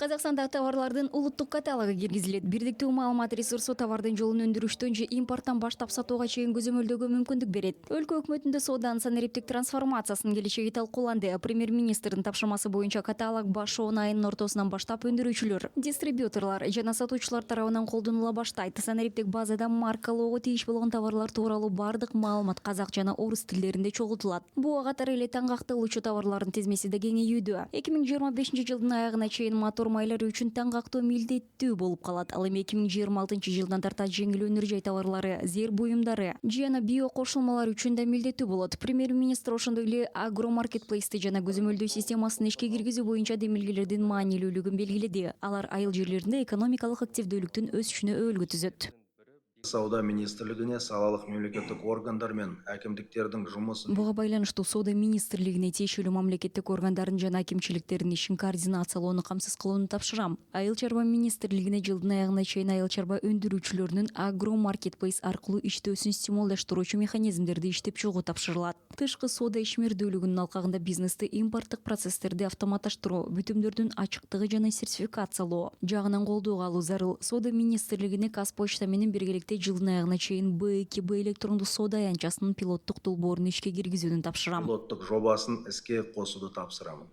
Казакстандагы товарлардын улуттук каталогу киргизилет. Бирдиктүү маалымат ресурсу товардын жолун өндүрүштөн же импорттон баштап сатууга чейин көзөмөлдөөгө мүмкүндүк берет. Өлкө өкмөтүндө сооданын санариптик трансформациясынын келечеги талкууланды. Премьер-министрдин тапшырмасы боюнча каталог башоон айынын ортосунан баштап өндүрүүчүлөр, дистрибьюторлор жана сатуучулар тарабынан колдонула баштайт. Санариптик базада маркалоого тийиш болгон товарлар тууралуу бардык маалымат казак жана орус тилдеринде чогултулат. Буга катар эле таңгактылуучу товарлардын тизмеси да кеңейүүдө. 2025-жылдын аягына чейин мотор майлары үчүн таңгактоо милдеттүү болуп калат. Ал эми 2026-жылдан тарта жеңил өнөр жай товарлары, зер буюмдары жана био кошулмалар үчүн да милдеттүү болот. Премьер-министр ошондой эле агро маркетплейсти жана көзөмөлдөө системасын ишке киргизүү боюнча демилгелердин маанилүүлүгүн белгиледи. Алар айыл жерлеринде экономикалык активдүүлүктүн өсүшүнө өөлгө түзөт. Сауда министрлигине салалык мемлекеттик органдар мен акимдиктердин жумусун Буга байланыштуу Соода министрлигине тиешелүү мамлекеттик органдардын жана акимчиликтердин ишин координациялоону камсыз кылууну тапшырам. Айыл чарба министрлигине жылдын аягына чейин айыл чарба өндүрүүчүлөрүнүн агро маркетплейс аркылуу иштөөсүн стимулдаштыруучу механизмдерди иштеп чыгуу тапшырылат. Тышкы соода ишмердүүлүгүнүн алкагында бизнести импорттук процесстерди автоматташтыруу, бүтүмдөрдүн ачыктыгы жана сертификациялоо жагынан колдоого алуу зарыл. Соода министрлигине Казпочта менен биргеликте жылдын аягына чейин Б2Б электрондук соода аянтчасынын пилоттук долбоорун ишке киргизүүнү тапшырам. пилоттук жобасын иске косууду тапсырамын.